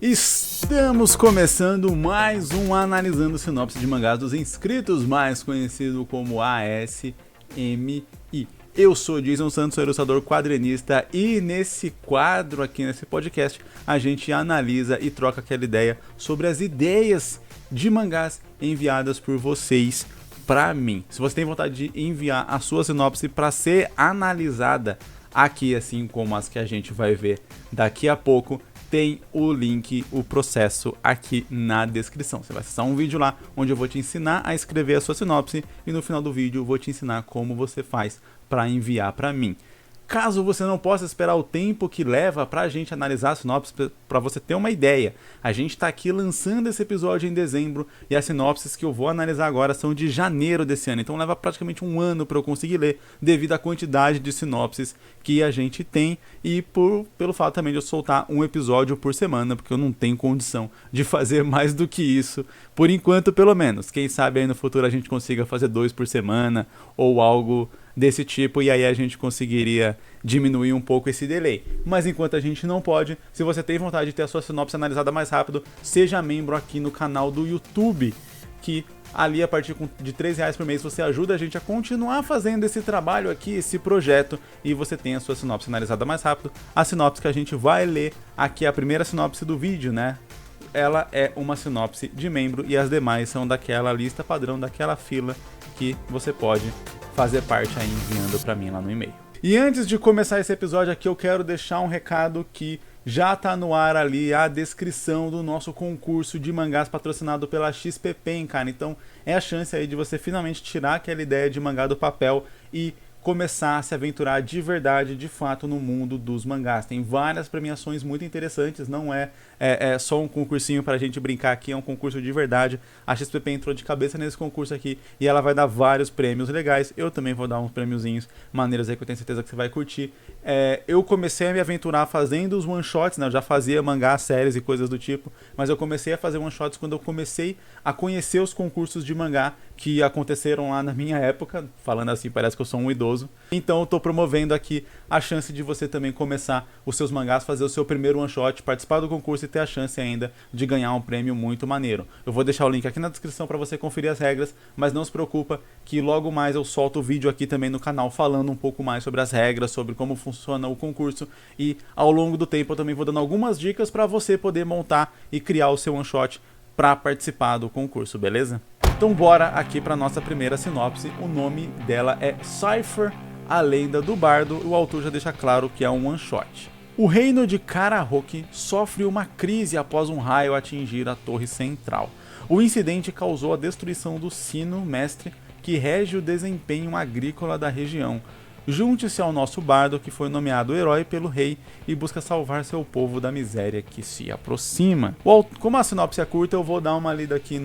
Estamos começando mais um Analisando Sinopse de Mangás dos Inscritos, mais conhecido como ASMI. Eu sou Jason Santos, sou ilustrador quadrinista, e nesse quadro aqui, nesse podcast, a gente analisa e troca aquela ideia sobre as ideias de mangás enviadas por vocês para mim. Se você tem vontade de enviar a sua sinopse para ser analisada aqui, assim como as que a gente vai ver daqui a pouco, tem o link, o processo aqui na descrição. Você vai acessar um vídeo lá onde eu vou te ensinar a escrever a sua sinopse e no final do vídeo eu vou te ensinar como você faz para enviar para mim. Caso você não possa esperar o tempo que leva para a gente analisar a sinopse, para você ter uma ideia, a gente está aqui lançando esse episódio em dezembro e as sinopses que eu vou analisar agora são de janeiro desse ano, então leva praticamente um ano para eu conseguir ler, devido à quantidade de sinopses que a gente tem e pelo fato também de eu soltar um episódio por semana, porque eu não tenho condição de fazer mais do que isso, por enquanto pelo menos. Quem sabe aí no futuro a gente consiga fazer 2 por semana ou algo desse tipo, e aí a gente conseguiria diminuir um pouco esse delay. Mas enquanto a gente não pode, se você tem vontade de ter a sua sinopse analisada mais rápido, seja membro aqui no canal do YouTube, que ali a partir de R$3 por mês você ajuda a gente a continuar fazendo esse trabalho aqui, esse projeto, e você tem a sua sinopse analisada mais rápido. A sinopse que a gente vai ler aqui é a primeira sinopse do vídeo, né? Ela é uma sinopse de membro e as demais são daquela lista padrão, daquela fila que você pode fazer parte aí enviando para mim lá no e-mail. E antes de começar esse episódio aqui, eu quero deixar um recado que já tá no ar ali, a descrição do nosso concurso de mangás patrocinado pela XPPen, cara. Então é a chance aí de você finalmente tirar aquela ideia de mangá do papel e começar a se aventurar de verdade, de fato, no mundo dos mangás. Tem várias premiações muito interessantes, não é só um concursinho pra gente brincar aqui, é um concurso de verdade. A XPPen entrou de cabeça nesse concurso aqui e ela vai dar vários prêmios legais. Eu também vou dar uns prêmiozinhos maneiros aí que eu tenho certeza que você vai curtir. Eu comecei a me aventurar fazendo os one-shots, né? Eu já fazia mangá, séries e coisas do tipo, mas eu comecei a fazer one-shots quando eu comecei a conhecer os concursos de mangá que aconteceram lá na minha época. Falando assim, parece que eu sou um idoso. Então eu tô promovendo aqui a chance de você também começar os seus mangás, fazer o seu primeiro one-shot, participar do concurso e ter a chance ainda de ganhar um prêmio muito maneiro. Eu vou deixar o link aqui na descrição para você conferir as regras, mas não se preocupa que logo mais eu solto o vídeo aqui também no canal falando um pouco mais sobre as regras, sobre como funciona o concurso, e ao longo do tempo eu também vou dando algumas dicas para você poder montar e criar o seu one-shot para participar do concurso, beleza? Então bora aqui para nossa primeira sinopse. O nome dela é Cypher, a Lenda do Bardo. O autor já deixa claro que é um one-shot. O reino de Karahoki sofre uma crise após um raio atingir a torre central. O incidente causou a destruição do sino mestre que rege o desempenho agrícola da região. Junte-se ao nosso bardo que foi nomeado herói pelo rei e busca salvar seu povo da miséria que se aproxima. Como a sinopse é curta, eu vou dar uma lida aqui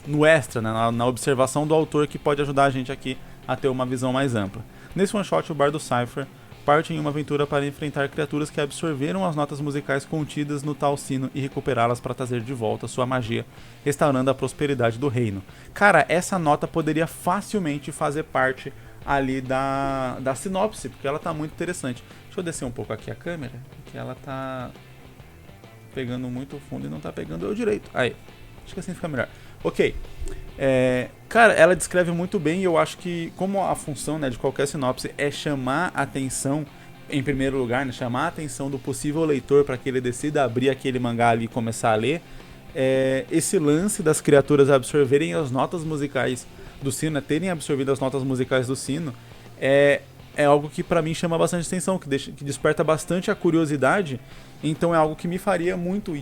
no extra, né, na observação do autor, que pode ajudar a gente aqui a ter uma visão mais ampla. Nesse one shot, o bardo Cypher parte em uma aventura para enfrentar criaturas que absorveram as notas musicais contidas no tal sino e recuperá-las para trazer de volta sua magia, restaurando a prosperidade do reino. Cara, essa nota poderia facilmente fazer parte ali da sinopse, porque ela tá muito interessante. Deixa eu descer um pouco aqui a câmera, porque ela tá pegando muito fundo e não tá pegando eu direito. Aí, acho que assim fica melhor. Ok. Cara, ela descreve muito bem, e eu acho que como a função, né, de qualquer sinopse é chamar a atenção, em primeiro lugar, né, chamar a atenção do possível leitor para que ele decida abrir aquele mangá ali e começar a ler, esse lance das criaturas absorverem as notas musicais do sino, né, terem absorvido as notas musicais do sino, é algo que pra mim chama bastante atenção, que desperta bastante a curiosidade. Então é algo que me faria muito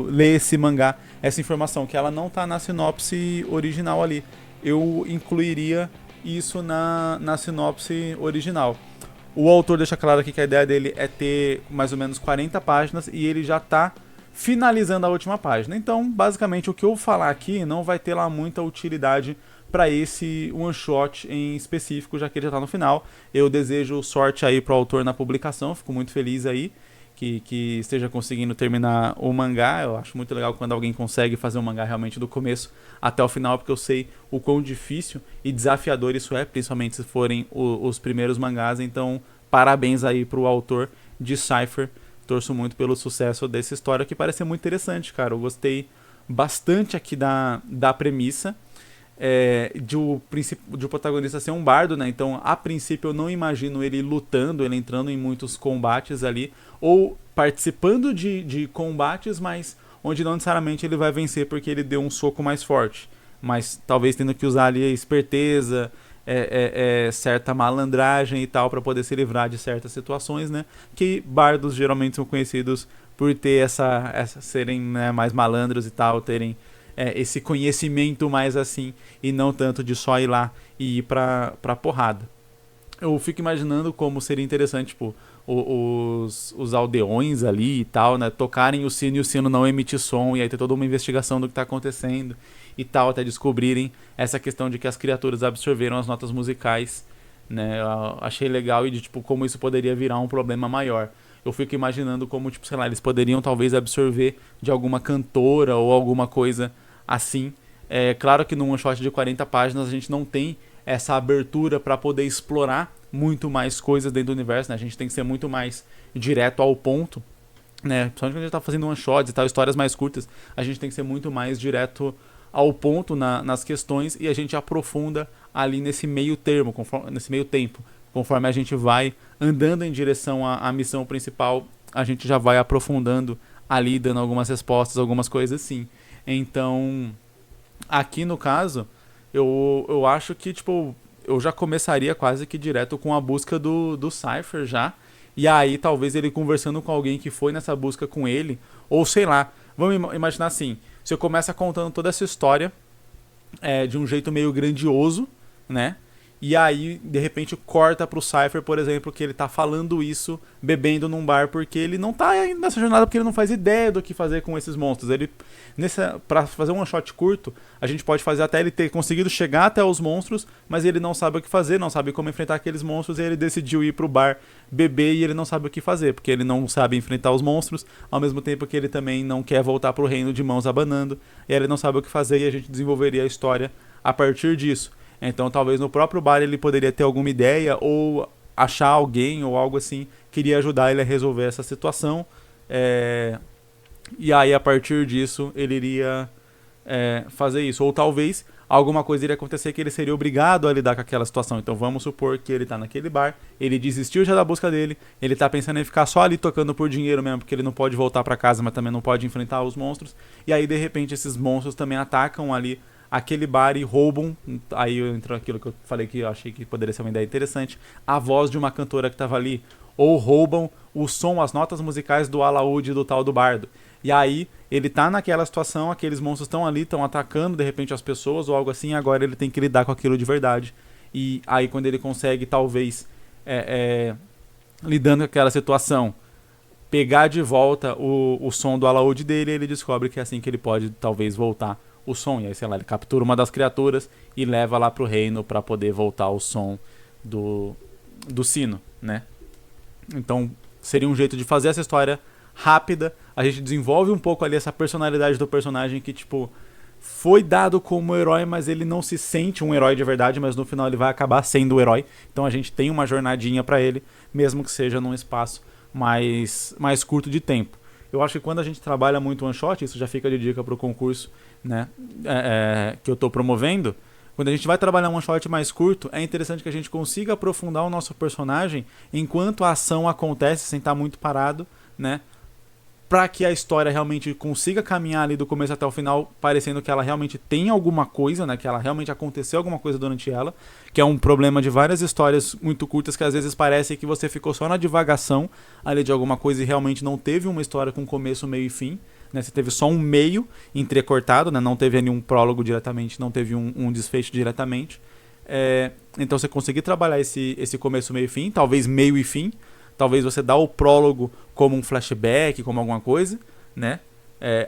ler esse mangá, essa informação, que ela não tá na sinopse original ali. Eu incluiria isso na sinopse original. O autor deixa claro aqui que a ideia dele é ter mais ou menos 40 páginas e ele já tá finalizando a última página. Então, basicamente, o que eu falar aqui não vai ter lá muita utilidade para esse one shot em específico, já que ele já tá no final. Eu desejo sorte aí pro autor na publicação, fico muito feliz aí que esteja conseguindo terminar o mangá. Eu acho muito legal quando alguém consegue fazer um mangá realmente do começo até o final, porque eu sei o quão difícil e desafiador isso é, principalmente se forem os primeiros mangás. Então, parabéns aí pro autor de Cypher. torço muito pelo sucesso dessa história, que parece ser muito interessante, cara. Eu gostei bastante aqui da premissa. De o protagonista ser um bardo, né? Então, a princípio, eu não imagino ele lutando, ele entrando em muitos combates ali, ou participando de combates, mas onde não necessariamente ele vai vencer porque ele deu um soco mais forte. Mas talvez tendo que usar ali a esperteza, certa malandragem e tal, para poder se livrar de certas situações, né? Que bardos geralmente são conhecidos por ter serem, né, mais malandros e tal, terem esse conhecimento mais assim, e não tanto de só ir lá e ir pra porrada. Eu fico imaginando como seria interessante, tipo, os aldeões ali e tal, né, tocarem o sino e o sino não emitir som, e aí ter toda uma investigação do que tá acontecendo e tal, até descobrirem essa questão de que as criaturas absorveram as notas musicais, né. Eu achei legal, e de tipo, como isso poderia virar um problema maior. Eu fico imaginando como, tipo, sei lá, eles poderiam talvez absorver de alguma cantora ou alguma coisa assim. Claro que num one shot de 40 páginas a gente não tem essa abertura para poder explorar muito mais coisas dentro do universo, né? A gente tem que ser muito mais direto ao ponto, né? Principalmente quando a gente tá fazendo one shots e tal, histórias mais curtas, a gente tem que ser muito mais direto ao ponto nas questões, e a gente aprofunda ali nesse meio termo, nesse meio tempo. Conforme a gente vai andando em direção à missão principal, a gente já vai aprofundando ali, dando algumas respostas, algumas coisas assim. Então, aqui no caso, eu acho que, tipo, eu já começaria quase que direto com a busca do Cypher já. E aí, talvez ele conversando com alguém que foi nessa busca com ele, ou sei lá, vamos imaginar assim, se eu começo contando toda essa história de um jeito meio grandioso, né? E aí, de repente, corta pro Cypher, por exemplo, que ele tá falando isso, bebendo num bar, porque ele não tá ainda nessa jornada, porque ele não faz ideia do que fazer com esses monstros. Pra fazer um one shot curto, a gente pode fazer até ele ter conseguido chegar até os monstros, mas ele não sabe o que fazer, não sabe como enfrentar aqueles monstros, e ele decidiu ir pro bar beber, e ele não sabe o que fazer, porque ele não sabe enfrentar os monstros, ao mesmo tempo que ele também não quer voltar pro reino de mãos abanando, e ele não sabe o que fazer, e a gente desenvolveria a história a partir disso. Então talvez no próprio bar ele poderia ter alguma ideia, ou achar alguém ou algo assim que iria ajudar ele a resolver essa situação, e aí a partir disso ele iria fazer isso. Ou talvez alguma coisa iria acontecer que ele seria obrigado a lidar com aquela situação. Então vamos supor que ele tá naquele bar, ele desistiu já da busca dele, ele tá pensando em ficar só ali tocando por dinheiro mesmo, porque ele não pode voltar pra casa, mas também não pode enfrentar os monstros, e aí de repente esses monstros também atacam ali aquele bar e roubam, aí entra aquilo que eu falei que eu achei que poderia ser uma ideia interessante, a voz de uma cantora que estava ali, ou roubam o som, as notas musicais do alaúde do tal do bardo. E aí ele tá naquela situação, aqueles monstros estão ali, estão atacando de repente as pessoas ou algo assim, agora ele tem que lidar com aquilo de verdade. E aí quando ele consegue talvez lidando com aquela situação, pegar de volta o som do alaúde dele, ele descobre que é assim que ele pode talvez voltar o som, e aí, sei lá, ele captura uma das criaturas e leva lá pro reino pra poder voltar o som do sino, né? Então, seria um jeito de fazer essa história rápida, a gente desenvolve um pouco ali essa personalidade do personagem que, tipo, foi dado como herói, mas ele não se sente um herói de verdade, mas no final ele vai acabar sendo o herói, então a gente tem uma jornadinha pra ele, mesmo que seja num espaço mais curto de tempo. Eu acho que quando a gente trabalha muito one shot, isso já fica de dica pro concurso, né, que eu tô promovendo, quando a gente vai trabalhar um one shot mais curto, é interessante que a gente consiga aprofundar o nosso personagem enquanto a ação acontece, sem estar muito parado, né, para que a história realmente consiga caminhar ali do começo até o final, parecendo que ela realmente tem alguma coisa, né, que ela realmente aconteceu alguma coisa durante ela, que é um problema de várias histórias muito curtas que às vezes parece que você ficou só na divagação ali de alguma coisa e realmente não teve uma história com começo, meio e fim, né, você teve só um meio entrecortado, né, não teve nenhum prólogo diretamente, não teve um desfecho diretamente. Então você conseguir trabalhar esse começo, meio e fim, talvez meio e fim, talvez você dá o prólogo como um flashback, como alguma coisa, né?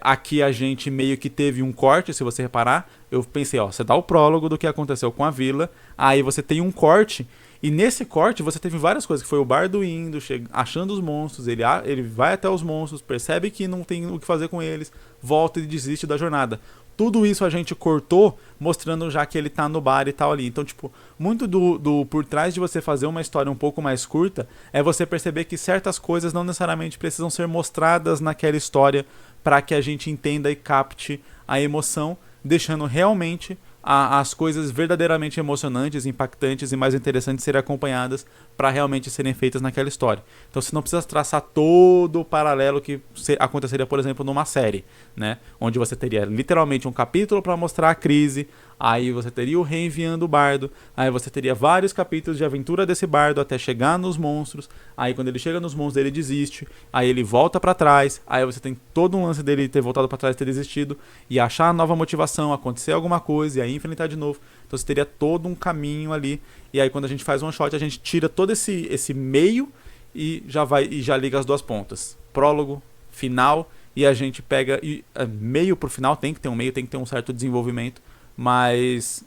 Aqui a gente meio que teve um corte, se você reparar. Eu pensei, você dá o prólogo do que aconteceu com a vila, aí você tem um corte, e nesse corte você teve várias coisas, que foi o bardo indo, achando os monstros, ele vai até os monstros, percebe que não tem o que fazer com eles, volta e desiste da jornada. tudo isso a gente cortou, mostrando já que ele tá no bar e tal ali. Então, tipo, muito do por trás de você fazer uma história um pouco mais curta é você perceber que certas coisas não necessariamente precisam ser mostradas naquela história para que a gente entenda e capte a emoção, deixando realmente as coisas verdadeiramente emocionantes, impactantes e mais interessantes serem acompanhadas para realmente serem feitas naquela história. Então você não precisa traçar todo o paralelo que aconteceria, por exemplo, numa série, né? Onde você teria literalmente um capítulo para mostrar a crise, aí você teria o reenviando o bardo, aí você teria vários capítulos de aventura desse bardo até chegar nos monstros, aí quando ele chega nos monstros ele desiste, aí ele volta para trás, aí você tem todo um lance dele ter voltado para trás, ter desistido e achar nova motivação, acontecer alguma coisa e aí enfrentar de novo. Então você teria todo um caminho ali, e aí quando a gente faz um one shot a gente tira todo esse meio e já liga as duas pontas, prólogo, final, e a gente pega meio pro final, tem que ter um meio, tem que ter um certo desenvolvimento, mas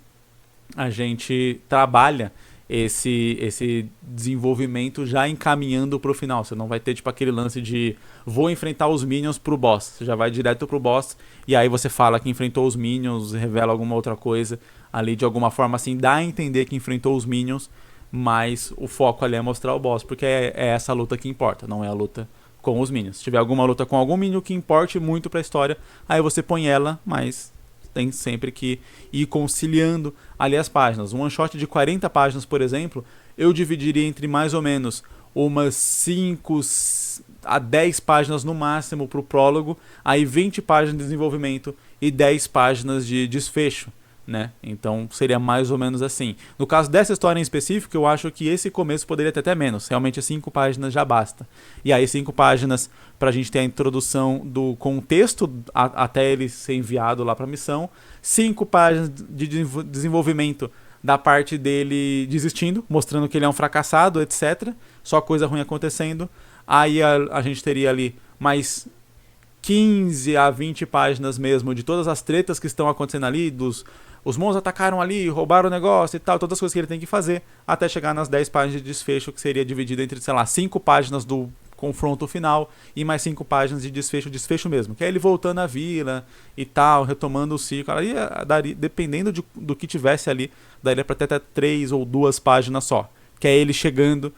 a gente trabalha esse desenvolvimento já encaminhando pro final. Você não vai ter tipo aquele lance de vou enfrentar os minions pro boss. Você já vai direto pro boss e aí você fala que enfrentou os minions, revela alguma outra coisa ali de alguma forma assim, dá a entender que enfrentou os minions, mas o foco ali é mostrar o boss, porque é essa luta que importa, não é a luta com os minions. Se tiver alguma luta com algum minion que importe muito pra história, aí você põe ela, mas tem sempre que ir conciliando ali as páginas. Um one shot de 40 páginas, por exemplo, eu dividiria entre mais ou menos umas 5 a 10 páginas no máximo para o prólogo, aí 20 páginas de desenvolvimento e 10 páginas de desfecho, né? Então seria mais ou menos assim. No caso dessa história em específico, eu acho que esse começo poderia ter até menos. Realmente 5 páginas já basta. E aí 5 páginas pra gente ter a introdução do contexto até ele ser enviado lá pra missão. 5 páginas de desenvolvimento da parte dele desistindo, mostrando que ele é um fracassado, etc. Só coisa ruim acontecendo. Aí a gente teria ali mais 15 a 20 páginas mesmo de todas as tretas que estão acontecendo ali, os monstros atacaram ali, roubaram o negócio e tal, todas as coisas que ele tem que fazer, até chegar nas 10 páginas de desfecho, que seria dividido entre, sei lá, 5 páginas do confronto final e mais 5 páginas de desfecho mesmo, que é ele voltando à vila e tal, retomando o ciclo. Aí, dependendo do que tivesse ali, daria pra ter até 3 ou 2 páginas só, que é ele chegando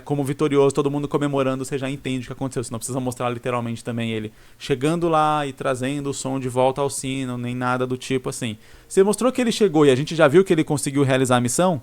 como vitorioso, todo mundo comemorando, você já entende o que aconteceu. Você não precisa mostrar literalmente também ele chegando lá e trazendo o som de volta ao sino, nem nada do tipo assim. Você mostrou que ele chegou e a gente já viu que ele conseguiu realizar a missão,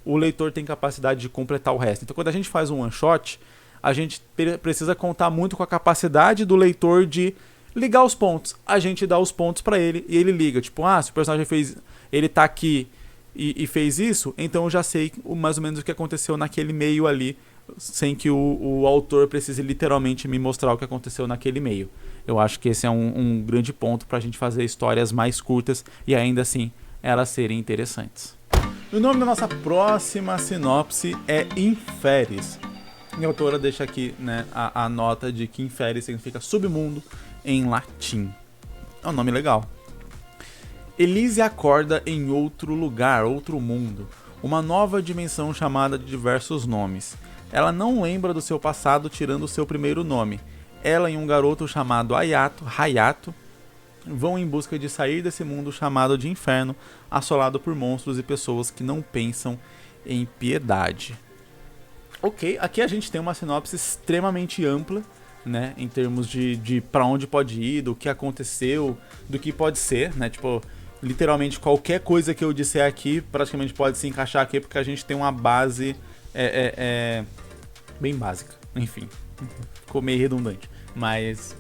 o leitor tem capacidade de completar o resto. Então quando a gente faz um one shot, a gente precisa contar muito com a capacidade do leitor de ligar os pontos. A gente dá os pontos pra ele e ele liga, tipo, se o personagem fez, ele tá aqui e fez isso, então eu já sei mais ou menos o que aconteceu naquele meio ali, sem que o autor precise literalmente me mostrar o que aconteceu naquele meio. Eu acho que esse é um grande ponto pra gente fazer histórias mais curtas e ainda assim elas serem interessantes. O nome da nossa próxima sinopse é Inferes. E a autora deixa aqui, né, a nota de que Inferes significa submundo em latim. É um nome legal. Elise acorda em outro lugar, outro mundo, uma nova dimensão chamada de diversos nomes. Ela não lembra do seu passado, tirando o seu primeiro nome. Ela e um garoto chamado Hayato vão em busca de sair desse mundo chamado de inferno, assolado por monstros e pessoas que não pensam em piedade. Ok, aqui a gente tem uma sinopse extremamente ampla, né, em termos de pra onde pode ir, do que aconteceu, do que pode ser, né, tipo, literalmente qualquer coisa que eu disser aqui praticamente pode se encaixar aqui, porque a gente tem uma base bem básica, enfim, ficou meio redundante, mas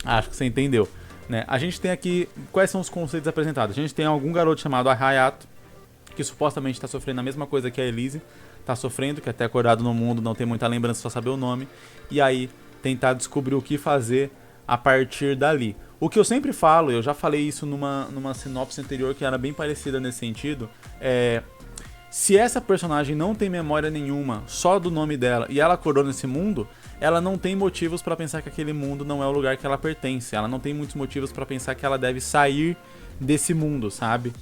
acho que você entendeu, né? A gente tem aqui, quais são os conceitos apresentados? A gente tem algum garoto chamado Hayato, que supostamente está sofrendo a mesma coisa que a Elise está sofrendo, que até acordado no mundo, não tem muita lembrança, só saber o nome, e aí tentar descobrir o que fazer a partir dali. O que eu sempre falo, eu já falei isso numa sinopse anterior que era bem parecida nesse sentido, se essa personagem não tem memória nenhuma, só do nome dela, e ela acordou nesse mundo, ela não tem motivos pra pensar que aquele mundo não é o lugar que ela pertence. Ela não tem muitos motivos pra pensar que ela deve sair desse mundo, sabe?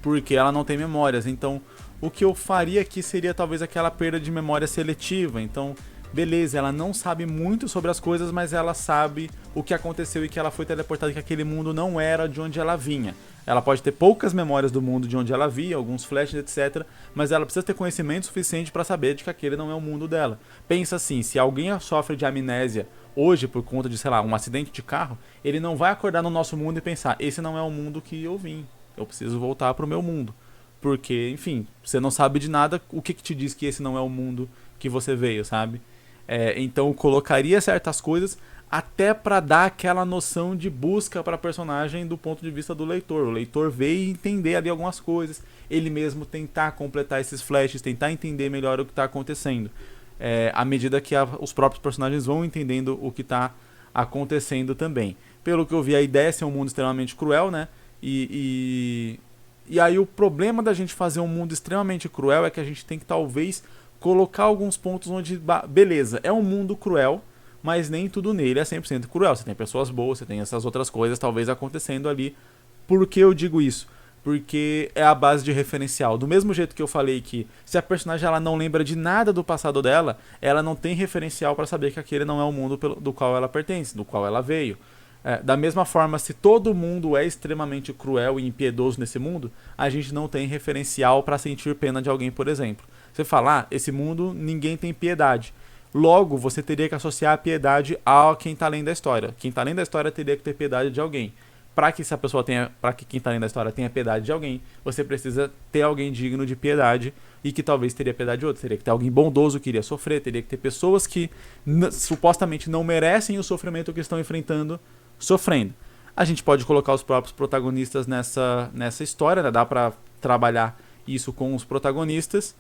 Porque ela não tem memórias. Então, o que eu faria aqui seria talvez aquela perda de memória seletiva. Então, beleza, ela não sabe muito sobre as coisas, mas ela sabe o que aconteceu e que ela foi teleportada, que aquele mundo não era de onde ela vinha. Ela pode ter poucas memórias do mundo de onde ela via, alguns flashes, etc. Mas ela precisa ter conhecimento suficiente para saber de que aquele não é o mundo dela. Pensa assim, se alguém sofre de amnésia hoje por conta de, sei lá, um acidente de carro, ele não vai acordar no nosso mundo e pensar, esse não é o mundo que eu vim, eu preciso voltar pro meu mundo. Porque, enfim, você não sabe de nada, o que te diz que esse não é o mundo que você veio, sabe? Então eu colocaria certas coisas até para dar aquela noção de busca para a personagem do ponto de vista do leitor. O leitor ver e entender ali algumas coisas, ele mesmo tentar completar esses flashes, tentar entender melhor o que está acontecendo. À medida que os próprios personagens vão entendendo o que está acontecendo também. Pelo que eu vi, a ideia é ser um mundo extremamente cruel, né? E aí o problema da gente fazer um mundo extremamente cruel é que a gente tem que talvez colocar alguns pontos onde, beleza, é um mundo cruel, mas nem tudo nele é 100% cruel. Você tem pessoas boas, você tem essas outras coisas talvez acontecendo ali. Por que eu digo isso? Porque é a base de referencial. Do mesmo jeito que eu falei que se a personagem ela não lembra de nada do passado dela, ela não tem referencial para saber que aquele não é o mundo do qual ela pertence, do qual ela veio. Da mesma forma, se todo mundo é extremamente cruel e impiedoso nesse mundo, a gente não tem referencial para sentir pena de alguém, por exemplo. Você fala, esse mundo ninguém tem piedade. Logo, você teria que associar a piedade a quem está além da história. Quem está além da história teria que ter piedade de alguém. Para que essa pessoa tenha, para que quem está além da história tenha piedade de alguém, você precisa ter alguém digno de piedade e que talvez teria piedade de outro. Teria que ter alguém bondoso que iria sofrer, teria que ter pessoas que supostamente não merecem o sofrimento que estão enfrentando, sofrendo. A gente pode colocar os próprios protagonistas nessa história, né? Dá para trabalhar isso com os protagonistas.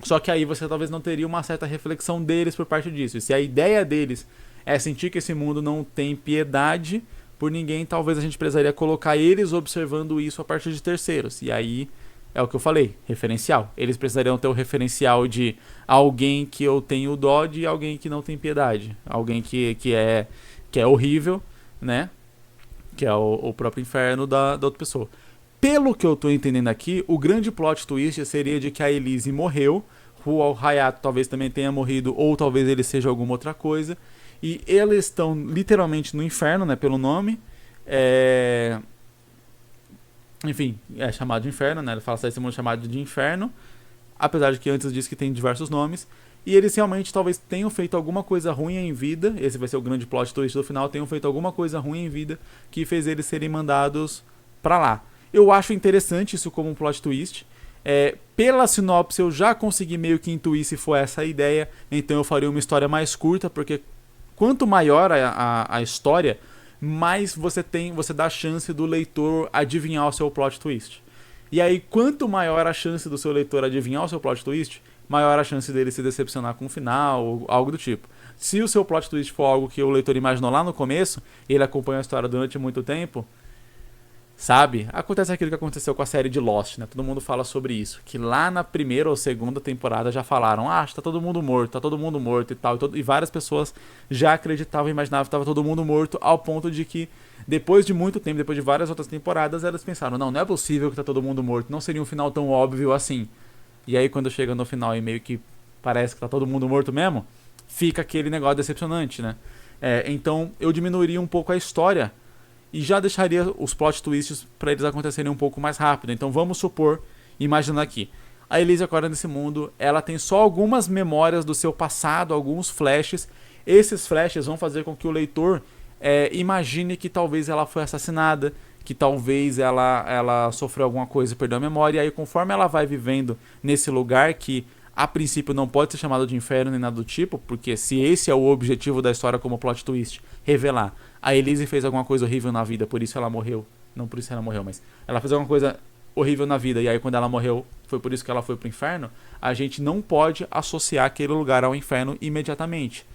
Só que aí você talvez não teria uma certa reflexão deles por parte disso. E se a ideia deles é sentir que esse mundo não tem piedade por ninguém, talvez a gente precisaria colocar eles observando isso a partir de terceiros. E aí é o que eu falei, referencial. Eles precisariam ter o referencial de alguém que eu tenho dó de alguém que não tem piedade. Alguém que é horrível, né? Que é o próprio inferno da outra pessoa. Pelo que eu tô entendendo aqui, o grande plot twist seria de que a Elise morreu, o Hayato talvez também tenha morrido, ou talvez ele seja alguma outra coisa, e eles estão literalmente no inferno, né, pelo nome. Enfim, é chamado de inferno, né? Ele fala que esse mundo é chamado de inferno, apesar de que antes disse que tem diversos nomes. E eles realmente talvez tenham feito alguma coisa ruim em vida, esse vai ser o grande plot twist do final, tenham feito alguma coisa ruim em vida que fez eles serem mandados pra lá. Eu acho interessante isso como um plot twist. Pela sinopse eu já consegui meio que intuir se for essa a ideia, então eu faria uma história mais curta, porque quanto maior a história, mais você dá a chance do leitor adivinhar o seu plot twist. E aí, quanto maior a chance do seu leitor adivinhar o seu plot twist, maior a chance dele se decepcionar com o final, ou algo do tipo. Se o seu plot twist for algo que o leitor imaginou lá no começo, e ele acompanha a história durante muito tempo, sabe? Acontece aquilo que aconteceu com a série de Lost, né? Todo mundo fala sobre isso. Que lá na primeira ou segunda temporada já falaram, tá todo mundo morto e tal. E várias pessoas já acreditavam e imaginavam que estava todo mundo morto, ao ponto de que, depois de muito tempo, depois de várias outras temporadas, elas pensaram, não é possível que tá todo mundo morto, não seria um final tão óbvio assim. E aí quando chega no final e meio que parece que tá todo mundo morto mesmo, fica aquele negócio decepcionante, né? Então eu diminuiria um pouco a história e já deixaria os plot twists para eles acontecerem um pouco mais rápido. Então vamos supor, imaginando aqui, a Elise acorda nesse mundo, ela tem só algumas memórias do seu passado, alguns flashes. Esses flashes vão fazer com que o leitor imagine que talvez ela foi assassinada, que talvez ela sofreu alguma coisa e perdeu a memória. E aí conforme ela vai vivendo nesse lugar que a princípio não pode ser chamado de inferno nem nada do tipo, porque se esse é o objetivo da história como plot twist, revelar, a Elise fez alguma coisa horrível na vida, por isso ela morreu. Não por isso ela morreu, mas ela fez alguma coisa horrível na vida, e aí quando ela morreu, foi por isso que ela foi pro inferno. A gente não pode associar aquele lugar ao inferno imediatamente.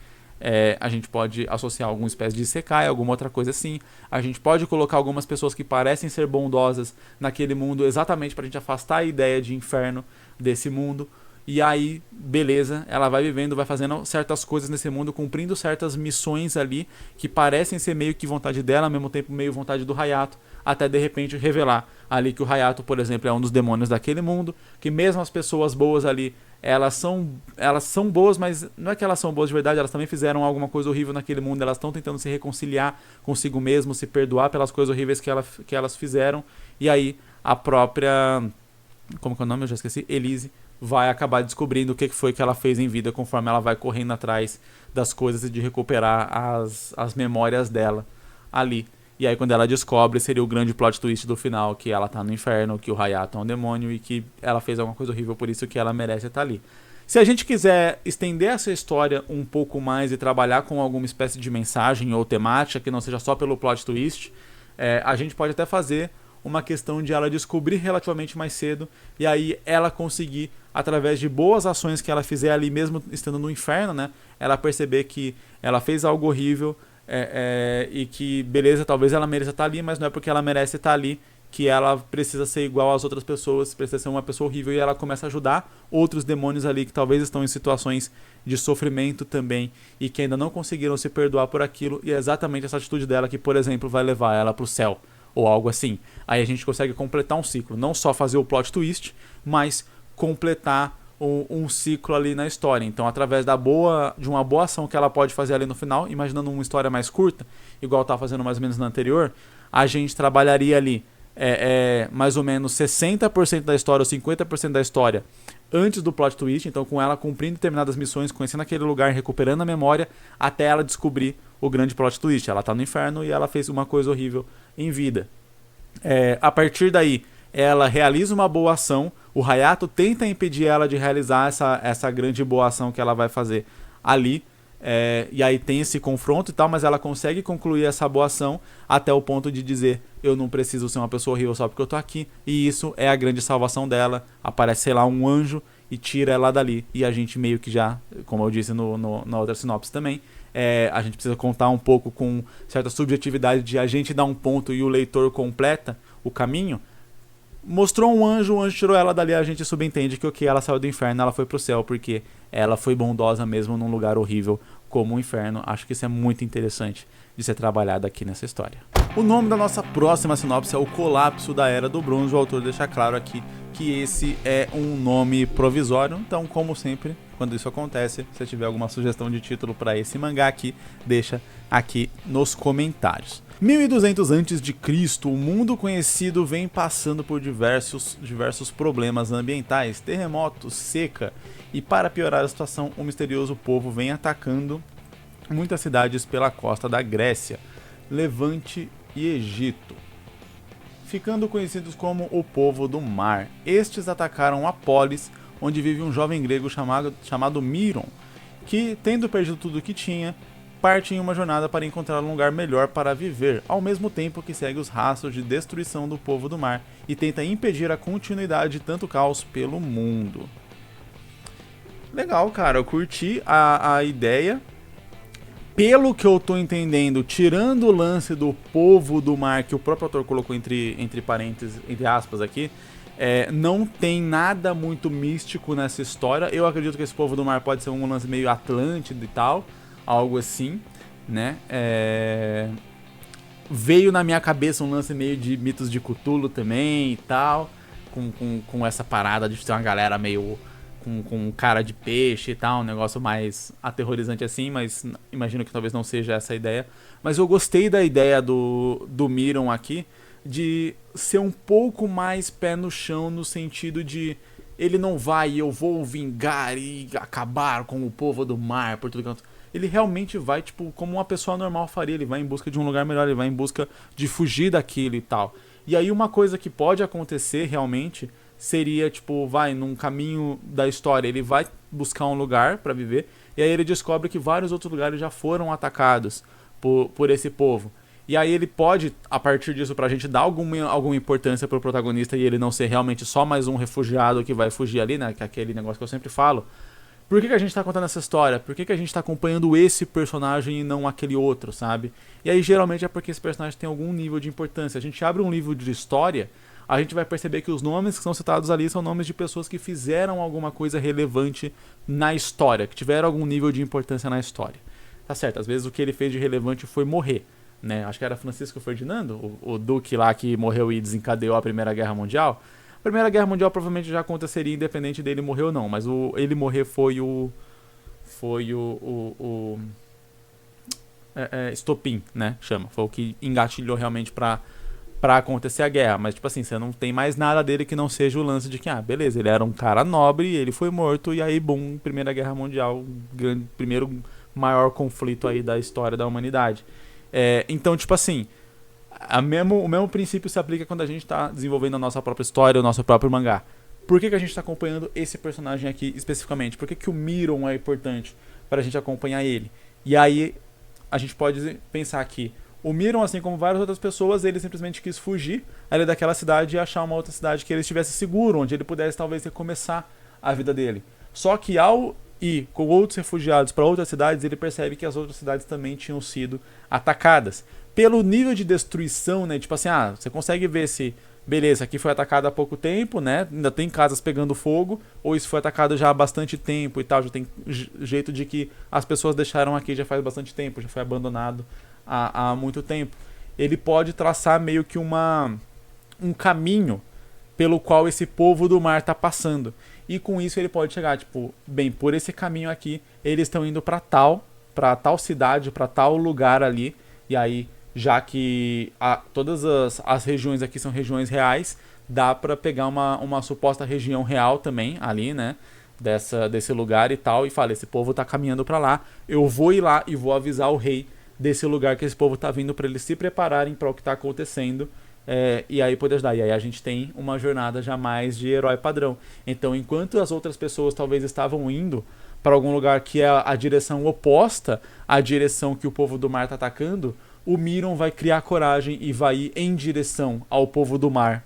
A gente pode associar alguma espécie de Isekai, alguma outra coisa assim. A gente pode colocar algumas pessoas que parecem ser bondosas naquele mundo, exatamente pra gente afastar a ideia de inferno desse mundo. E aí, beleza, ela vai vivendo, vai fazendo certas coisas nesse mundo, cumprindo certas missões ali, que parecem ser meio que vontade dela, ao mesmo tempo meio vontade do Hayato, até de repente revelar ali que o Hayato, por exemplo, é um dos demônios daquele mundo, que mesmo as pessoas boas ali elas são boas, mas não é que elas são boas de verdade, elas também fizeram alguma coisa horrível naquele mundo, elas estão tentando se reconciliar consigo mesmo, se perdoar pelas coisas horríveis que elas fizeram, e aí a própria, como que é o nome? Eu já esqueci, Elise, vai acabar descobrindo o que foi que ela fez em vida conforme ela vai correndo atrás das coisas e de recuperar as memórias dela ali. E aí quando ela descobre, seria o grande plot twist do final, que ela tá no inferno, que o Hayato é um demônio e que ela fez alguma coisa horrível, por isso que ela merece estar ali. Se a gente quiser estender essa história um pouco mais e trabalhar com alguma espécie de mensagem ou temática, que não seja só pelo plot twist, a gente pode até fazer uma questão de ela descobrir relativamente mais cedo e aí ela conseguir, através de boas ações que ela fizer ali mesmo estando no inferno, né, ela perceber que ela fez algo horrível, e que, beleza, talvez ela mereça estar ali, mas não é porque ela merece estar ali que ela precisa ser igual às outras pessoas, precisa ser uma pessoa horrível, e ela começa a ajudar outros demônios ali que talvez estão em situações de sofrimento também e que ainda não conseguiram se perdoar por aquilo, e é exatamente essa atitude dela que, por exemplo, vai levar ela pro céu ou algo assim. Aí a gente consegue completar um ciclo, não só fazer o plot twist, mas completar um ciclo ali na história. Então, através de uma boa ação que ela pode fazer ali no final, imaginando uma história mais curta, igual estava fazendo mais ou menos na anterior, a gente trabalharia ali mais ou menos 60% da história ou 50% da história antes do plot twist, então com ela cumprindo determinadas missões, conhecendo aquele lugar, recuperando a memória, até ela descobrir o grande plot twist. Ela tá no inferno e ela fez uma coisa horrível em vida. A partir daí, ela realiza uma boa ação, o Hayato tenta impedir ela de realizar essa grande boa ação que ela vai fazer ali, e aí tem esse confronto e tal, mas ela consegue concluir essa boa ação até o ponto de dizer: eu não preciso ser uma pessoa horrível só porque eu tô aqui, e isso é a grande salvação dela. Aparece, sei lá, um anjo e tira ela dali, e a gente meio que já, como eu disse na outra sinopse também, a gente precisa contar um pouco com certa subjetividade de a gente dar um ponto e o leitor completa o caminho. Mostrou um anjo, o anjo tirou ela dali, a gente subentende que ela saiu do inferno, ela foi pro céu, porque ela foi bondosa mesmo num lugar horrível como o inferno. Acho que isso é muito interessante de ser trabalhado aqui nessa história. O nome da nossa próxima sinopse é O Colapso da Era do Bronze. O autor deixa claro aqui que esse é um nome provisório, então, como sempre, quando isso acontece, se tiver alguma sugestão de título para esse mangá aqui, deixa aqui nos comentários. 1200 a.C., o mundo conhecido vem passando por diversos problemas ambientais, terremotos, seca, e para piorar a situação, um misterioso povo vem atacando muitas cidades pela costa da Grécia, Levante e Egito, ficando conhecidos como o povo do mar. Estes atacaram a polis, onde vive um jovem grego chamado Miron, que, tendo perdido tudo o que tinha, parte em uma jornada para encontrar um lugar melhor para viver, ao mesmo tempo que segue os rastros de destruição do povo do mar e tenta impedir a continuidade de tanto caos pelo mundo. Legal, cara, eu curti a ideia. Pelo que eu tô entendendo, tirando o lance do povo do mar, que o próprio autor colocou entre parênteses, entre aspas aqui, não tem nada muito místico nessa história. Eu acredito que esse povo do mar pode ser um lance meio Atlântida e tal, algo assim, né? Veio na minha cabeça um lance meio de mitos de Cthulhu também e tal, com essa parada de ter uma galera meio com cara de peixe e tal, um negócio mais aterrorizante assim, mas imagino que talvez não seja essa a ideia. Mas eu gostei da ideia do Miron aqui, de ser um pouco mais pé no chão, no sentido de ele não vai, eu vou vingar e acabar com o povo do mar por tudo canto. Ele realmente vai, tipo, como uma pessoa normal faria, ele vai em busca de um lugar melhor, ele vai em busca de fugir daquilo e tal. E aí uma coisa que pode acontecer realmente seria, tipo, vai num caminho da história, ele vai buscar um lugar pra viver, e aí ele descobre que vários outros lugares já foram atacados por esse povo. E aí ele pode, a partir disso, pra gente dar alguma importância pro protagonista e ele não ser realmente só mais um refugiado que vai fugir ali, né, que é aquele negócio que eu sempre falo. Por que a gente tá contando essa história? Por que a gente tá acompanhando esse personagem e não aquele outro, sabe? E aí geralmente é porque esse personagem tem algum nível de importância. A gente abre um livro de história, a gente vai perceber que os nomes que são citados ali são nomes de pessoas que fizeram alguma coisa relevante na história, que tiveram algum nível de importância na história. Tá certo, às vezes o que ele fez de relevante foi morrer, né? Acho que era Francisco Ferdinando, o duque lá que morreu e desencadeou a Primeira Guerra Mundial. Primeira Guerra Mundial provavelmente já aconteceria independente dele morrer ou não, mas ele morrer foi o estopim, né, chama, foi o que engatilhou realmente pra acontecer a guerra, mas tipo assim, você não tem mais nada dele que não seja o lance de que, beleza, ele era um cara nobre, ele foi morto, e aí, bum, Primeira Guerra Mundial, primeiro maior conflito aí da história da humanidade. Então, tipo assim, o mesmo princípio se aplica quando a gente tá desenvolvendo a nossa própria história, o nosso próprio mangá. Por que a gente tá acompanhando esse personagem aqui especificamente? Por que o Miron é importante pra gente acompanhar ele? E aí, a gente pode pensar que o Miron, assim como várias outras pessoas, ele simplesmente quis fugir ali daquela cidade e achar uma outra cidade que ele estivesse seguro, onde ele pudesse talvez recomeçar a vida dele. Só que ao ir com outros refugiados para outras cidades, ele percebe que as outras cidades também tinham sido atacadas. Pelo nível de destruição, né? Tipo assim, você consegue ver se, beleza, aqui foi atacado há pouco tempo, né? Ainda tem casas pegando fogo, ou isso foi atacado já há bastante tempo e tal, já tem jeito de que as pessoas deixaram aqui já faz bastante tempo, já foi abandonado há muito tempo. Ele pode traçar meio que um caminho pelo qual esse povo do mar está passando. E com isso ele pode chegar, tipo, bem, por esse caminho aqui, eles estão indo para tal cidade, para tal lugar ali. E aí, já que todas as regiões aqui são regiões reais, dá para pegar uma suposta região real também ali, né? Desse lugar e tal. E fala, esse povo tá caminhando para lá, eu vou ir lá e vou avisar o rei desse lugar que esse povo tá vindo, para eles se prepararem para o que tá acontecendo, e aí poder ajudar. E aí a gente tem uma jornada já mais de herói padrão. Então, enquanto as outras pessoas talvez estavam indo para algum lugar que é a direção oposta à direção que o povo do mar tá atacando, o Miron vai criar coragem e vai ir em direção ao povo do mar.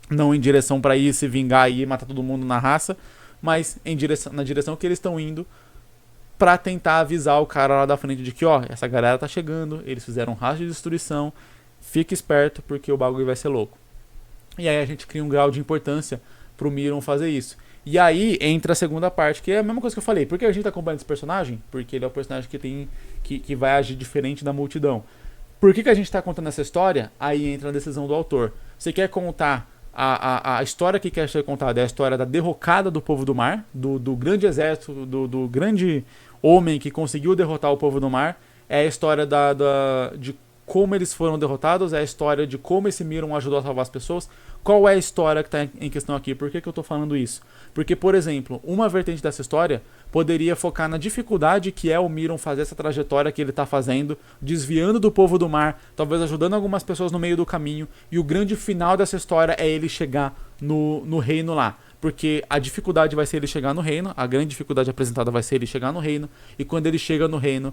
Não em direção para ir se vingar e matar todo mundo na raça, mas na direção que eles estão indo, pra tentar avisar o cara lá da frente de que, essa galera tá chegando, eles fizeram um rastro de destruição, fique esperto porque o bagulho vai ser louco. E aí a gente cria um grau de importância pro Miron fazer isso. E aí entra a segunda parte, que é a mesma coisa que eu falei. Por que a gente tá acompanhando esse personagem? Porque ele é o personagem que vai agir diferente da multidão. Por que a gente tá contando essa história? Aí entra a decisão do autor. Você quer contar a história que quer ser contada, é a história da derrocada do povo do mar, do grande exército, do grande homem que conseguiu derrotar o povo do mar, é a história de como eles foram derrotados, é a história de como esse Miron ajudou a salvar as pessoas. Qual é a história que está em questão aqui? Por que eu estou falando isso? Porque, por exemplo, uma vertente dessa história poderia focar na dificuldade que é o Miron fazer essa trajetória que ele está fazendo, desviando do povo do mar, talvez ajudando algumas pessoas no meio do caminho, e o grande final dessa história é ele chegar no reino lá. Porque a dificuldade vai ser ele chegar no reino, a grande dificuldade apresentada vai ser ele chegar no reino, e quando ele chega no reino,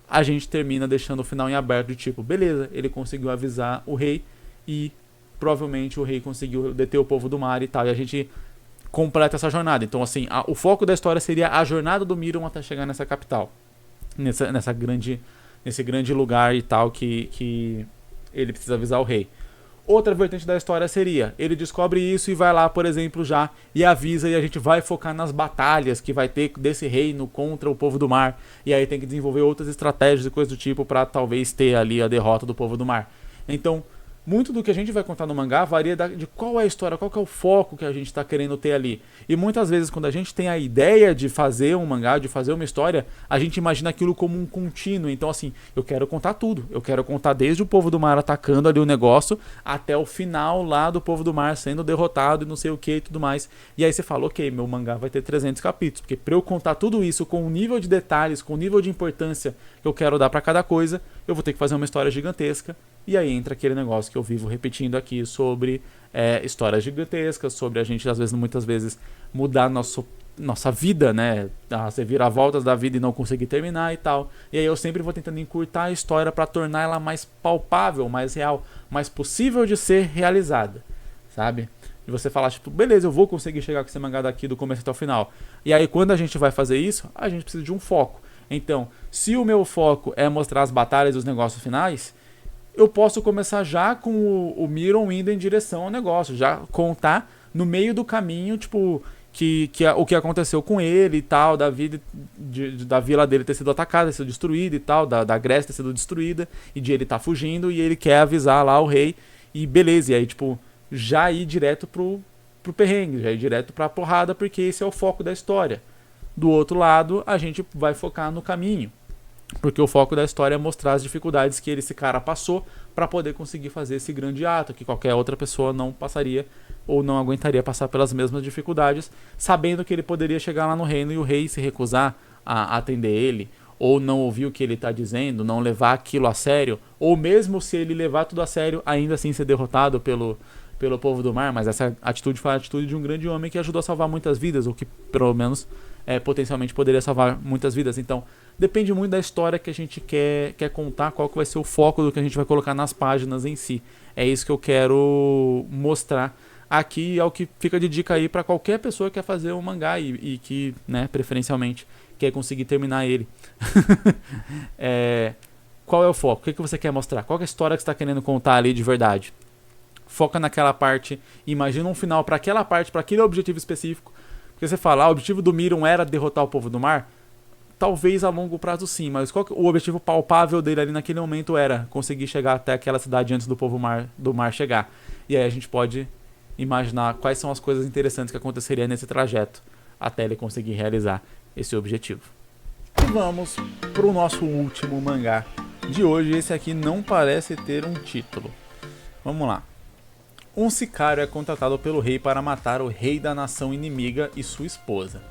a gente termina deixando o final em aberto de tipo, beleza, ele conseguiu avisar o rei e provavelmente o rei conseguiu deter o povo do mar e tal, e a gente completa essa jornada. Então, assim, o foco da história seria a jornada do Miron até chegar nessa capital, nesse grande lugar e tal que ele precisa avisar o rei. Outra vertente da história seria, ele descobre isso e vai lá, por exemplo, já e avisa, e a gente vai focar nas batalhas que vai ter desse reino contra o povo do mar, e aí tem que desenvolver outras estratégias e coisas do tipo para talvez ter ali a derrota do povo do mar. Então, muito do que a gente vai contar no mangá varia de qual é a história, qual que é o foco que a gente está querendo ter ali. E muitas vezes quando a gente tem a ideia de fazer um mangá, de fazer uma história, a gente imagina aquilo como um contínuo. Então assim, eu quero contar tudo. Eu quero contar desde o povo do mar atacando ali o negócio, até o final lá do povo do mar sendo derrotado e não sei o que e tudo mais. E aí você fala, ok, meu mangá vai ter 300 capítulos. Porque para eu contar tudo isso com o nível de detalhes, com o nível de importância que eu quero dar para cada coisa, eu vou ter que fazer uma história gigantesca. E aí entra aquele negócio que eu vivo repetindo aqui sobre histórias gigantescas, sobre a gente, às vezes, muitas vezes, mudar nossa vida, né? As reviravoltas da vida e não conseguir terminar e tal. E aí eu sempre vou tentando encurtar a história para tornar ela mais palpável, mais real, mais possível de ser realizada, sabe? E você falar, tipo, beleza, eu vou conseguir chegar com esse mangá daqui do começo até o final. E aí quando a gente vai fazer isso, a gente precisa de um foco. Então, se o meu foco é mostrar as batalhas e os negócios finais, eu posso começar já com o Miron indo em direção ao negócio, já contar no meio do caminho, tipo, o que aconteceu com ele e tal, da vila dele ter sido atacada, ter sido destruída e tal, da Grécia ter sido destruída, e de ele estar fugindo, e ele quer avisar lá o rei, e beleza, e aí, tipo, já ir direto pro perrengue, já ir direto pra porrada, porque esse é o foco da história. Do outro lado, a gente vai focar no caminho, porque o foco da história é mostrar as dificuldades que esse cara passou para poder conseguir fazer esse grande ato, que qualquer outra pessoa não passaria ou não aguentaria passar pelas mesmas dificuldades, sabendo que ele poderia chegar lá no reino e o rei se recusar a atender ele, ou não ouvir o que ele está dizendo, não levar aquilo a sério, ou mesmo se ele levar tudo a sério, ainda assim ser derrotado pelo povo do mar. Mas essa atitude foi a atitude de um grande homem que ajudou a salvar muitas vidas, ou que pelo menos potencialmente poderia salvar muitas vidas. Então depende muito da história que a gente quer contar, qual que vai ser o foco do que a gente vai colocar nas páginas em si. É isso que eu quero mostrar aqui, é o que fica de dica aí para qualquer pessoa que quer fazer um mangá e que, né, preferencialmente quer conseguir terminar ele. Qual é o foco? O que você quer mostrar? Qual é a história que você está querendo contar ali de verdade? Foca naquela parte, imagina um final para aquela parte, para aquele objetivo específico. Porque você fala, o objetivo do Miron era derrotar o povo do mar? Talvez a longo prazo sim, mas o objetivo palpável dele ali naquele momento era conseguir chegar até aquela cidade antes do povo do mar chegar. E aí a gente pode imaginar quais são as coisas interessantes que aconteceriam nesse trajeto até ele conseguir realizar esse objetivo. E vamos para o nosso último mangá de hoje. Esse aqui não parece ter um título. Vamos lá. Um sicário é contratado pelo rei para matar o rei da nação inimiga e sua esposa.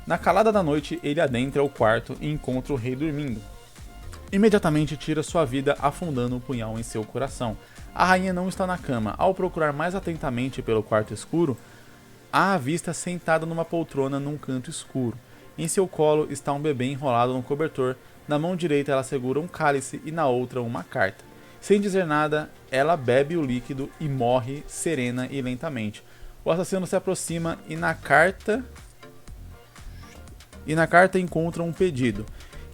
Na calada da noite, ele adentra o quarto e encontra o rei dormindo. Imediatamente tira sua vida afundando o punhal em seu coração. A rainha não está na cama. Ao procurar mais atentamente pelo quarto escuro, a avista sentada numa poltrona num canto escuro. Em seu colo está um bebê enrolado no cobertor. Na mão direita ela segura um cálice e na outra uma carta. Sem dizer nada, ela bebe o líquido e morre serena e lentamente. O assassino se aproxima e na carta encontra um pedido: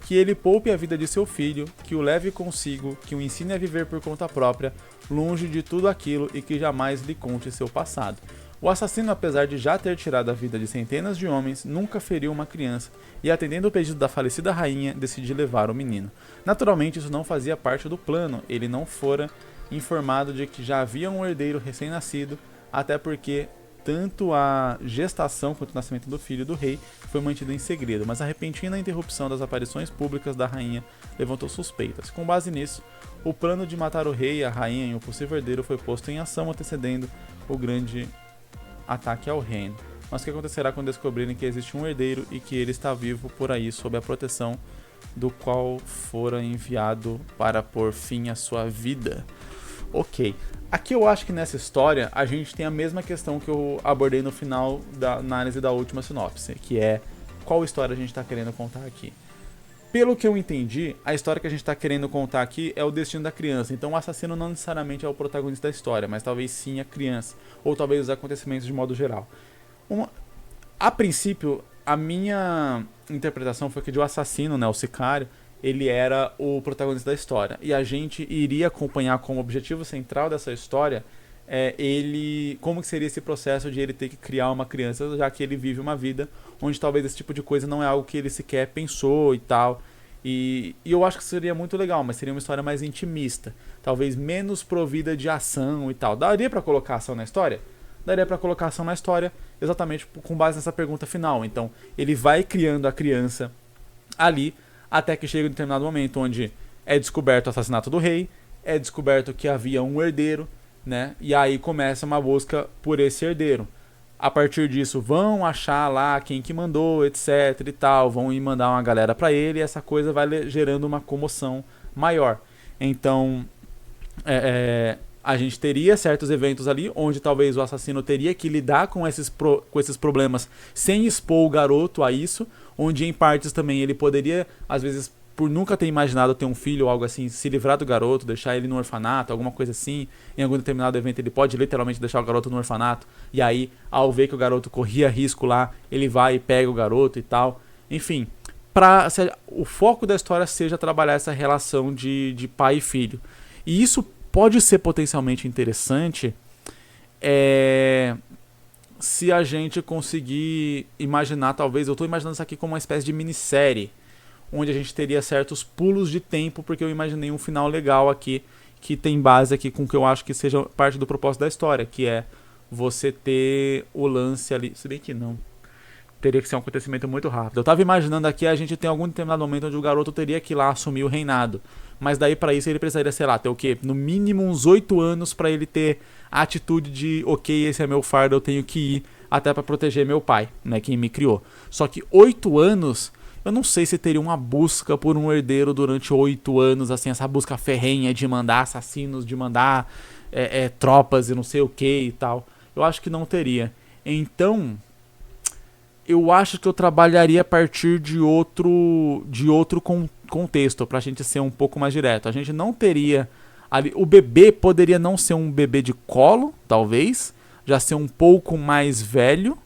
que ele poupe a vida de seu filho, que o leve consigo, que o ensine a viver por conta própria, longe de tudo aquilo e que jamais lhe conte seu passado. O assassino, apesar de já ter tirado a vida de centenas de homens, nunca feriu uma criança e, atendendo o pedido da falecida rainha, decidiu levar o menino. Naturalmente, isso não fazia parte do plano, ele não fora informado de que já havia um herdeiro recém-nascido, até porque tanto a gestação quanto o nascimento do filho do rei foi mantido em segredo, mas a repentina interrupção das aparições públicas da rainha levantou suspeitas. Com base nisso, o plano de matar o rei, a rainha e o possível herdeiro foi posto em ação, antecedendo o grande ataque ao reino. Mas o que acontecerá quando descobrirem que existe um herdeiro e que ele está vivo por aí sob a proteção do qual fora enviado para pôr fim à sua vida? Ok. Aqui eu acho que nessa história a gente tem a mesma questão que eu abordei no final da análise da última sinopse, que é qual história a gente está querendo contar aqui. Pelo que eu entendi, a história que a gente está querendo contar aqui é o destino da criança. Então o assassino não necessariamente é o protagonista da história, mas talvez sim a criança, ou talvez os acontecimentos de modo geral. A princípio, a minha interpretação foi que o assassino, né, o sicário, ele era o protagonista da história. E a gente iria acompanhar como objetivo central dessa história como que seria esse processo de ele ter que criar uma criança, já que ele vive uma vida onde talvez esse tipo de coisa não é algo que ele sequer pensou e tal. E eu acho que seria muito legal, mas seria uma história mais intimista, talvez menos provida de ação e tal. Daria pra colocar ação na história? Daria pra colocar ação na história, exatamente com base nessa pergunta final. Então, ele vai criando a criança ali, até que chega um determinado momento onde é descoberto o assassinato do rei, é descoberto que havia um herdeiro, né? E aí começa uma busca por esse herdeiro. A partir disso, vão achar lá quem que mandou, etc e tal, vão ir mandar uma galera pra ele, e essa coisa vai gerando uma comoção maior. Então, a gente teria certos eventos ali, onde talvez o assassino teria que lidar com esses problemas sem expor o garoto a isso, onde em partes também ele poderia, às vezes, por nunca ter imaginado ter um filho ou algo assim, se livrar do garoto, deixar ele no orfanato, alguma coisa assim. Em algum determinado evento ele pode literalmente deixar o garoto no orfanato, e aí, ao ver que o garoto corria risco lá, ele vai e pega o garoto e tal. Enfim, o foco da história seja trabalhar essa relação de pai e filho. E isso pode ser potencialmente interessante se a gente conseguir imaginar, talvez, eu estou imaginando isso aqui como uma espécie de minissérie, onde a gente teria certos pulos de tempo, porque eu imaginei um final legal aqui, que tem base aqui com o que eu acho que seja parte do propósito da história, que é você ter o lance ali. Se bem que não. Teria que ser um acontecimento muito rápido. Eu tava imaginando aqui, a gente tem algum determinado momento onde o garoto teria que ir lá assumir o reinado. Mas daí pra isso ele precisaria, sei lá, ter o quê? No mínimo uns 8 anos pra ele ter a atitude de, ok, esse é meu fardo, eu tenho que ir até pra proteger meu pai, né, quem me criou. Só que 8 anos, eu não sei se teria uma busca por um herdeiro durante 8 anos, assim, essa busca ferrenha de mandar assassinos, de mandar tropas e não sei o que e tal. Eu acho que não teria. Então, eu acho que eu trabalharia a partir de outro contexto, pra gente ser um pouco mais direto. A gente não teria ali, o bebê poderia não ser um bebê de colo, talvez, já ser um pouco mais velho,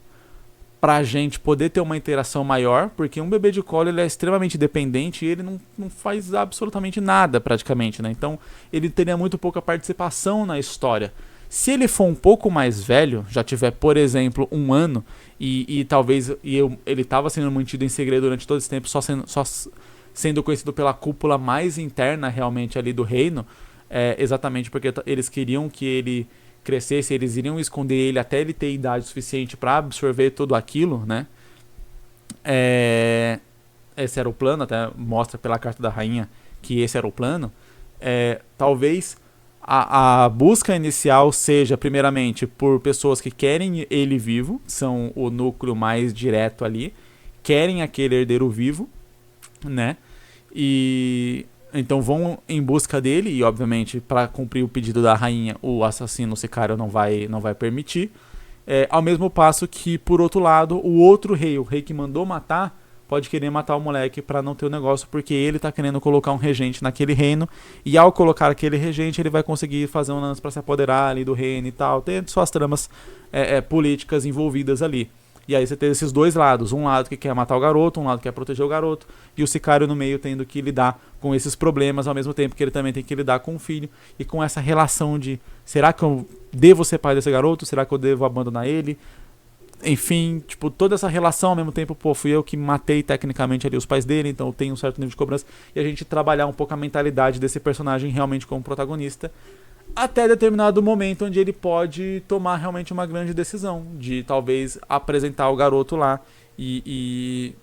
pra gente poder ter uma interação maior, porque um bebê de colo ele é extremamente dependente e ele não faz absolutamente nada praticamente, né? Então ele teria muito pouca participação na história. Se ele for um pouco mais velho, já tiver, por exemplo, 1 ano, e talvez ele estava sendo mantido em segredo durante todo esse tempo, só sendo conhecido pela cúpula mais interna realmente ali do reino, exatamente porque eles queriam que ele crescesse, eles iriam esconder ele até ele ter idade suficiente para absorver tudo aquilo, né? Esse era o plano, até mostra pela carta da rainha que esse era o plano. Talvez a busca inicial seja primeiramente por pessoas que querem ele vivo, são o núcleo mais direto ali, querem aquele herdeiro vivo, né? E então vão em busca dele e obviamente para cumprir o pedido da rainha o assassino, o sicário não vai permitir. Ao mesmo passo que por outro lado o outro rei, o rei que mandou matar, pode querer matar o moleque para não ter o negócio, porque ele tá querendo colocar um regente naquele reino, e ao colocar aquele regente ele vai conseguir fazer um lance para se apoderar ali do reino e tal, tem suas tramas políticas envolvidas ali. E aí você tem esses dois lados, um lado que quer matar o garoto, um lado que quer proteger o garoto, e o sicário no meio tendo que lidar com esses problemas, ao mesmo tempo que ele também tem que lidar com o filho, e com essa relação de, será que eu devo ser pai desse garoto? Será que eu devo abandonar ele? Enfim, tipo, toda essa relação ao mesmo tempo, pô, fui eu que matei tecnicamente ali os pais dele, então eu tenho um certo nível de cobrança, e a gente trabalhar um pouco a mentalidade desse personagem realmente como protagonista, até determinado momento onde ele pode tomar realmente uma grande decisão, de talvez apresentar o garoto lá e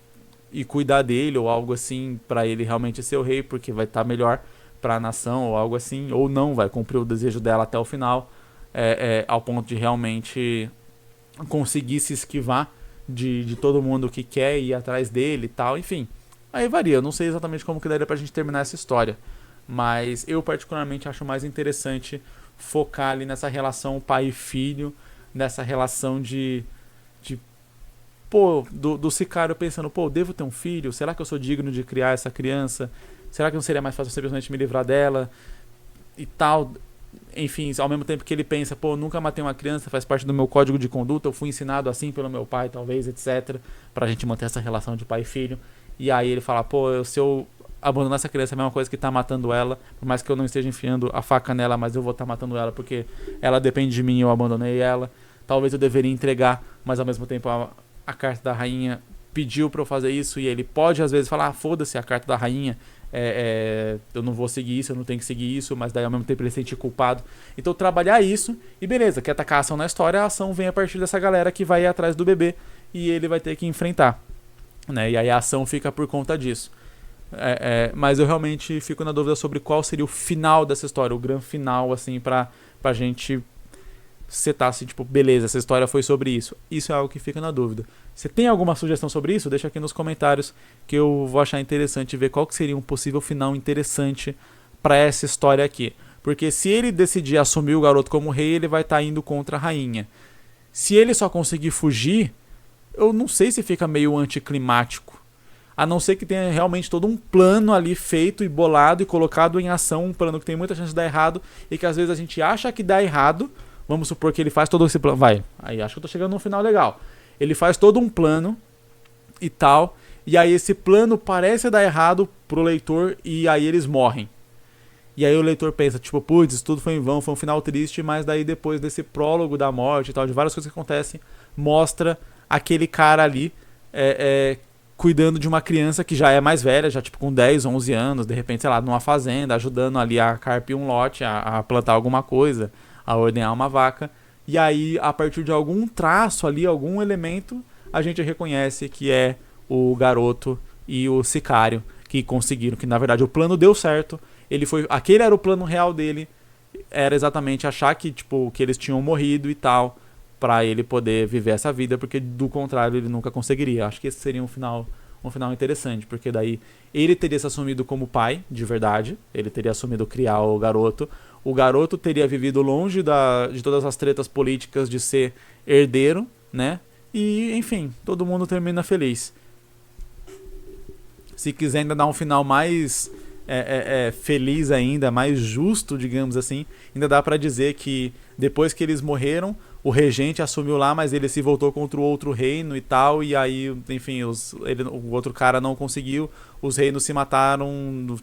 cuidar dele, ou algo assim, pra ele realmente ser o rei, porque vai estar melhor pra nação, ou algo assim, ou não, vai cumprir o desejo dela até o final, ao ponto de realmente conseguir se esquivar de todo mundo que quer ir atrás dele e tal, enfim. Aí varia, eu não sei exatamente como que daria pra gente terminar essa história, mas eu particularmente acho mais interessante focar ali nessa relação pai e filho, nessa relação pô, do sicário pensando, pô, devo ter um filho? Será que eu sou digno de criar essa criança? Será que não seria mais fácil simplesmente me livrar dela? E tal. Enfim, ao mesmo tempo que ele pensa, pô, nunca matei uma criança, faz parte do meu código de conduta, eu fui ensinado assim pelo meu pai, talvez, etc. Pra gente manter essa relação de pai e filho. E aí ele fala, pô, se eu abandonar essa criança é a mesma coisa que tá matando ela, por mais que eu não esteja enfiando a faca nela, mas eu vou estar matando ela porque ela depende de mim e eu abandonei ela. Talvez eu deveria entregar, mas ao mesmo tempo a carta da rainha pediu pra eu fazer isso, e ele pode às vezes falar, foda-se a carta da rainha, eu não vou seguir isso, eu não tenho que seguir isso, mas daí ao mesmo tempo ele se sente culpado. Então trabalhar isso, e beleza, quer atacar a ação na história, a ação vem a partir dessa galera que vai ir atrás do bebê, e ele vai ter que enfrentar, né? E aí a ação fica por conta disso. Mas eu realmente fico na dúvida sobre qual seria o final dessa história, o grande final, assim, pra gente setar assim, tipo, beleza, essa história foi sobre isso. Isso é algo que fica na dúvida. Você tem alguma sugestão sobre isso? Deixa aqui nos comentários, que eu vou achar interessante ver qual que seria um possível final interessante pra essa história aqui. Porque se ele decidir assumir o garoto como rei, ele vai estar indo contra a rainha. Se ele só conseguir fugir, eu não sei se fica meio anticlimático. A não ser que tenha realmente todo um plano ali feito e bolado e colocado em ação, um plano que tem muita chance de dar errado e que às vezes a gente acha que dá errado. Vamos supor que ele faz todo esse plano. Vai, aí acho que eu tô chegando num final legal. Ele faz todo um plano e tal, e aí esse plano parece dar errado pro leitor e aí eles morrem. E aí o leitor pensa, tipo, putz, isso tudo foi em vão, foi um final triste, mas daí depois desse prólogo da morte e tal, de várias coisas que acontecem, mostra aquele cara ali cuidando de uma criança que já é mais velha, já tipo com 10, 11 anos, de repente, sei lá, numa fazenda, ajudando ali a carpir um lote, a plantar alguma coisa, a ordenhar uma vaca, e aí a partir de algum traço ali, algum elemento, a gente reconhece que é o garoto e o sicário que conseguiram, que na verdade o plano deu certo, aquele era o plano real dele, era exatamente achar que, tipo, que eles tinham morrido e tal, pra ele poder viver essa vida, porque do contrário ele nunca conseguiria. Acho que esse seria um final interessante, porque daí ele teria se assumido como pai, de verdade, ele teria assumido criar o garoto teria vivido longe de todas as tretas políticas de ser herdeiro, né, e enfim, todo mundo termina feliz. Se quiser ainda dar um final mais feliz ainda, mais justo, digamos assim, ainda dá pra dizer que depois que eles morreram, o regente assumiu lá, mas ele se voltou contra o outro reino e tal, e aí, enfim, o outro cara não conseguiu, os reinos se mataram,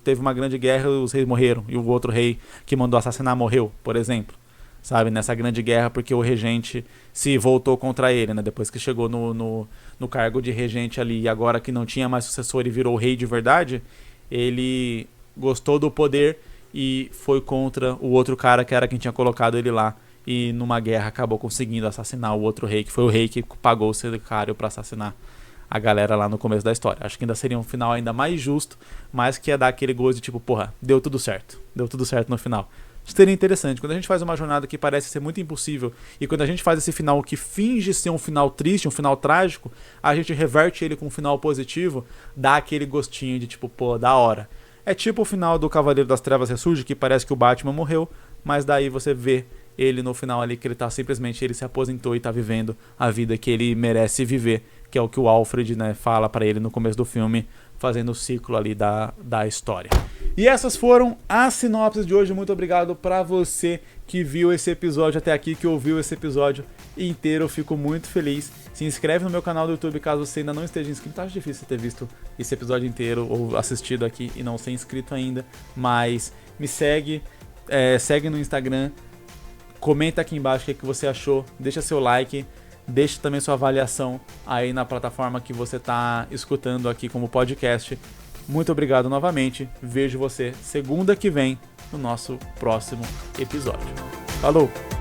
teve uma grande guerra, os reis morreram, e o outro rei que mandou assassinar morreu, por exemplo, sabe, nessa grande guerra, porque o regente se voltou contra ele, né, depois que chegou no cargo de regente ali, e agora que não tinha mais sucessor e virou rei de verdade, ele gostou do poder e foi contra o outro cara que era quem tinha colocado ele lá, e numa guerra acabou conseguindo assassinar o outro rei, que foi o rei que pagou o sicário pra assassinar a galera lá no começo da história. Acho que ainda seria um final ainda mais justo, mas que ia dar aquele gosto de tipo, porra, deu tudo certo no final. Isso seria interessante. Quando a gente faz uma jornada que parece ser muito impossível, e quando a gente faz esse final que finge ser um final triste, um final trágico, a gente reverte ele com um final positivo, dá aquele gostinho de tipo, pô, da hora. É tipo o final do Cavaleiro das Trevas Ressurge, que parece que o Batman morreu, mas daí você vê ele no final ali que ele tá simplesmente, ele se aposentou e tá vivendo a vida que ele merece viver, que é o que o Alfred, né, fala pra ele no começo do filme, fazendo o ciclo ali da história. E essas foram as sinopses de hoje. Muito obrigado pra você que viu esse episódio até aqui, que ouviu esse episódio inteiro. Eu fico muito feliz. Se inscreve no meu canal do YouTube caso você ainda não esteja inscrito. Acho difícil você ter visto esse episódio inteiro ou assistido aqui e não ser inscrito ainda, mas me segue, segue no Instagram. Comenta aqui embaixo o que você achou, deixa seu like, deixa também sua avaliação aí na plataforma que você está escutando aqui como podcast. Muito obrigado novamente, vejo você segunda que vem no nosso próximo episódio. Falou!